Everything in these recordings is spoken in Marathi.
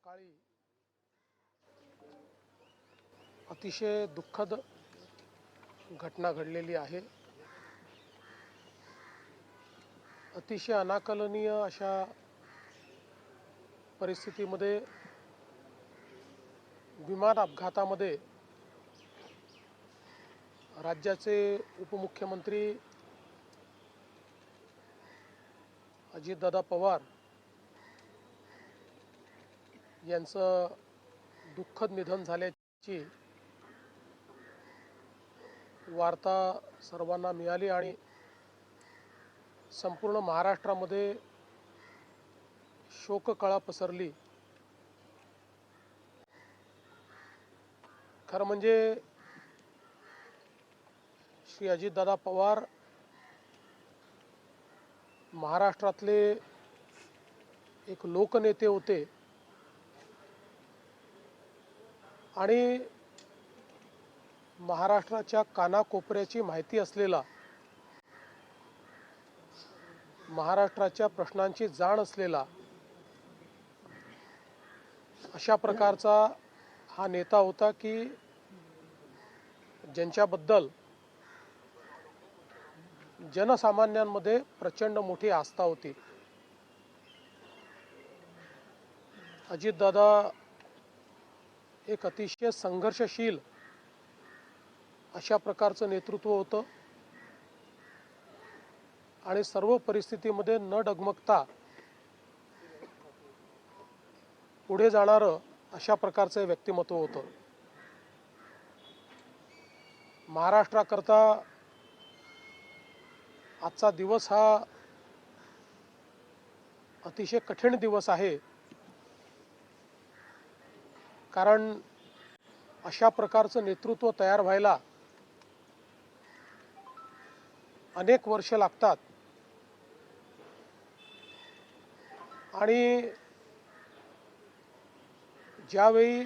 सकाळी अतिशय दुःखद घटना घडलेली आहे। अतिशय अनाकलनीय अशा परिस्थितीमध्ये विमान अपघातामध्ये राज्याचे उपमुख्यमंत्री अजितदादा पवार यांचं दुःखद निधन झाल्याची वार्ता सर्वांना मिळाली आणि संपूर्ण महाराष्ट्रामध्ये शोककळा पसरली। खरं म्हणजे श्री अजितदादा पवार महाराष्ट्रातले एक लोकनेते होते आणि महाराष्ट्राच्या कानाकोपऱ्याची माहिती असलेला, महाराष्ट्राच्या प्रश्नांची जाण असलेला अशा प्रकारचा हा नेता होता की ज्यांच्याबद्दल जनसामान्यांमध्ये प्रचंड मोठी आस्था होती। अजितदादा एक अतिशय संघर्षशील अशा प्रकारचं नेतृत्व होतं आणि सर्व परिस्थितीमध्ये न डगमगता पुढे जाणारं अशा प्रकारचं व्यक्तिमत्व होतं। महाराष्ट्राकरता आजचा दिवस हा अतिशय कठीण दिवस आहे, कारण अशा प्रकारचं नेतृत्व तयार व्हायला अनेक वर्ष लागतात आणि ज्यावेळी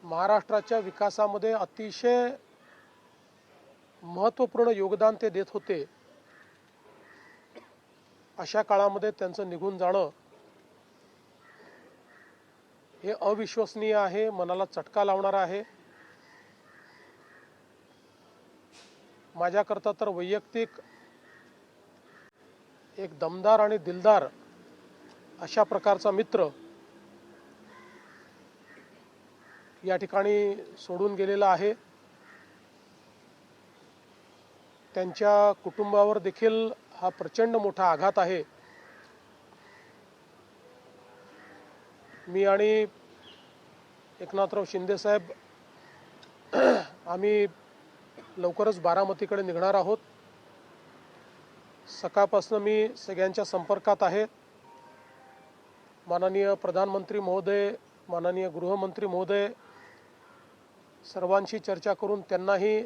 महाराष्ट्राच्या विकासामध्ये अतिशय महत्त्वपूर्ण योगदान ते देत होते, अशा काळामध्ये त्यांचं निघून जाणं हे अविश्वसनीय आहे, मनाला चटका लावणारा आहे। माझ्याकरता तर वैयक्तिक एक दमदार आणि दिलदार अशा प्रकारचा मित्र या ठिकाणी सोडून गेलेला आहे। त्यांच्या कुटुंबावर देखील हा प्रचंड मोठा आघात आहे। मी आणि एकनाथराव शिंदे साहेब आम्ही लवकरच बारामतीकडे निघणार आहोत। सकाळपासून मी सगळ्यांच्या संपर्कात आहे। माननीय प्रधानमंत्री महोदय, माननीय गृहमंत्री महोदय सर्वांशी चर्चा करून त्यांनाही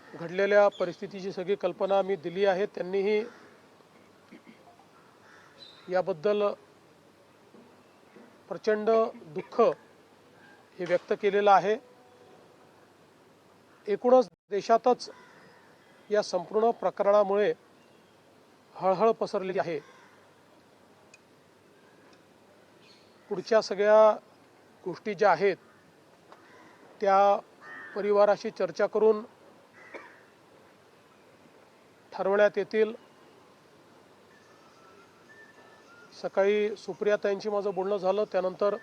घडलेल्या परिस्थितीची सगळी कल्पना मी दिली आहे। त्यांनीही याबद्दल प्रचंड दुःख हे व्यक्त केलेलं आहे। एकूणच देशातच या संपूर्ण प्रकरणामुळे हळहळ पसरली आहे। पुढच्या सगळ्या गोष्टी ज्या आहेत त्या परिवाराशी चर्चा करून ठरवण्यात येतील। सकाळी सुप्रियाताईंशी माझं बोलणं झालं, त्यानंतर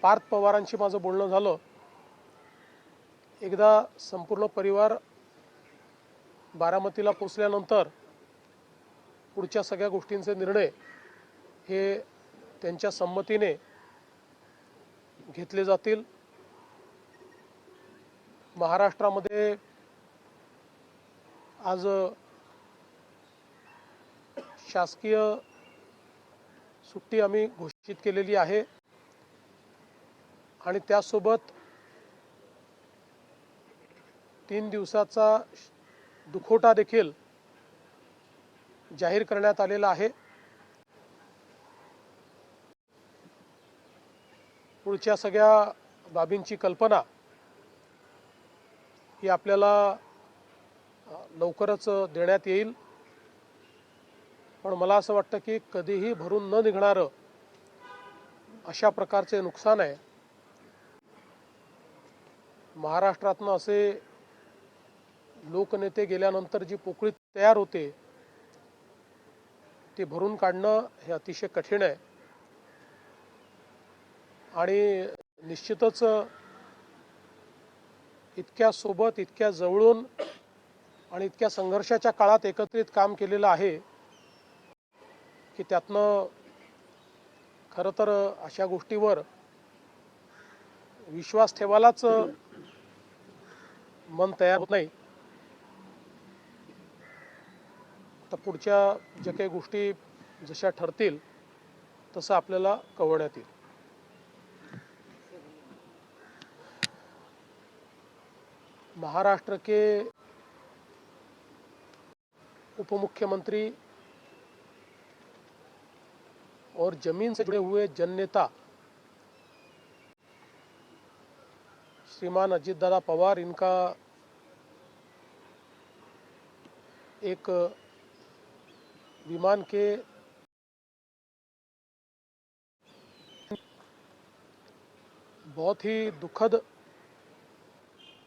पार्थ पवारांशी माझं बोलणं झालं। एकदा संपूर्ण परिवार बारामतीला पोचल्यानंतर पुढच्या सगळ्या गोष्टींचे निर्णय हे त्यांच्या संमतीने घेतले जातील। महाराष्ट्रामध्ये आज शासकीय सुट्टी आम्ही घोषित केलेली आहे आणि त्यासोबत 3 दिवसाचा दुखवटा देखील जाहीर करण्यात आलेला आहे। पुढच्या सगळ्या बाबींची कल्पना ही आपल्याला लवकरच देण्यात येईल। पण मला असं वाटतं की कधीही भरून न निघणारं अशा प्रकारचे नुकसान आहे. महाराष्ट्रातनं असे लोकनेते गेल्यानंतर जी पोकळी तयार होते ती भरून काढणं हे अतिशय कठीण आहे. आणि निश्चितच इतक्या सोबत, इतक्या जवळून आणि इतक्या संघर्षाच्या काळात एकत्रित काम केलेलं आहे की त्यातनं खरं तर अशा गोष्टीवर विश्वास ठेवायलाच मन तयार होत नाही. तर पुढच्या ज्या काही गोष्टी जशा ठरतील तसं आपल्याला कळवण्यात येईल. महाराष्ट्र के उप मुख्यमंत्री और जमीन से जुड़े हुए जननेता श्रीमान अजित दादा पवार, इनका एक विमान के बहुत ही दुखद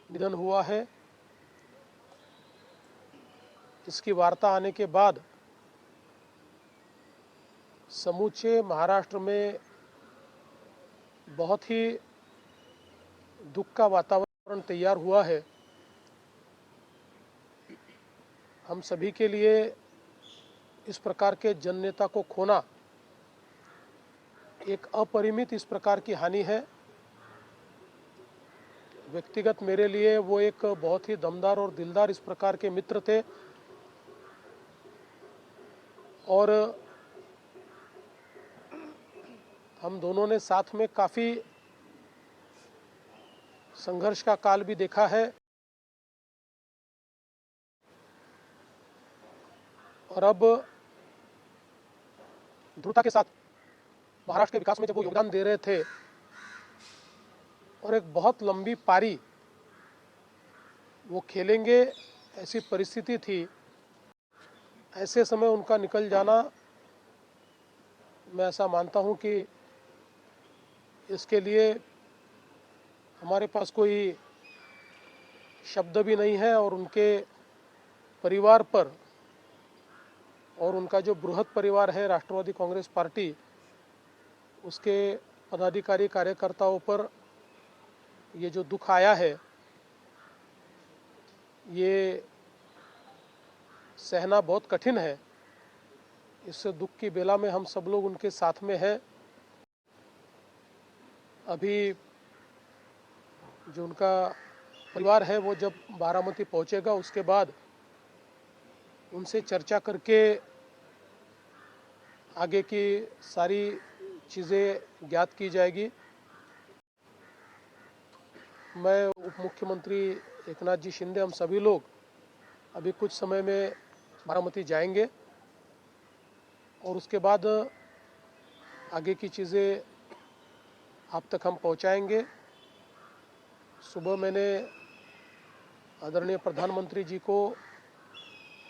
निधन हुआ है. इसकी वार्ता आने के बाद समूचे महाराष्ट्र में बहुत ही दुख का वातावरण तैयार हुआ है. हम सभी के लिए इस प्रकार के जननेता को खोना एक अपरिमित इस प्रकार की हानि है. व्यक्तिगत मेरे लिए वो एक बहुत ही दमदार और दिलदार इस प्रकार के मित्र थे और हम दोनों ने साथ में काफ़ी संघर्ष का काल भी देखा है. और अब दृढ़ता के साथ महाराष्ट्र के विकास में जब वो योगदान दे रहे थे और एक बहुत लंबी पारी वो खेलेंगे ऐसी परिस्थिति थी, ऐसे समय उनका निकल जाना, मैं ऐसा मानता हूं कि इसके लिए हमारे पास कोई शब्द भी नहीं है. और उनके परिवार पर और उनका जो बृहद परिवार है राष्ट्रवादी कांग्रेस पार्टी, उसके पदाधिकारी कार्यकर्ताओं पर ये जो दुख आया है ये सहना बहुत कठिन है. इस दुख की बेला में हम सब लोग उनके साथ में हैं. अभी जो उनका परिवार है वो जब बारामती पहुंचेगा उसके बाद उनसे चर्चा करके आगे की सारी चीज़ें ज्ञात की जाएगी. मैं उप मुख्यमंत्री एकनाथ जी शिंदे, हम सभी लोग अभी कुछ समय में बारामती जाएंगे और उसके बाद आगे की चीज़ें आप तक हम पहुंचाएंगे. सुबह मैंने आदरणीय प्रधानमंत्री जी को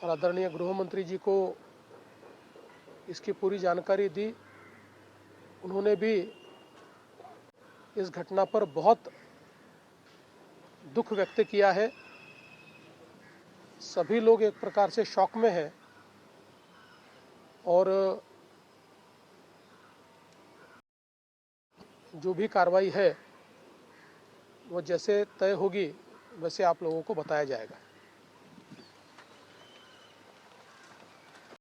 और आदरणीय गृह मंत्री जी को इसकी पूरी जानकारी दी. उन्होंने भी इस घटना पर बहुत दुख व्यक्त किया है. सभी लोग एक प्रकार से शॉक में हैं और जो भी कार्रवाई है वो जैसे तय होगी वैसे आप लोगों को बताया जाएगा.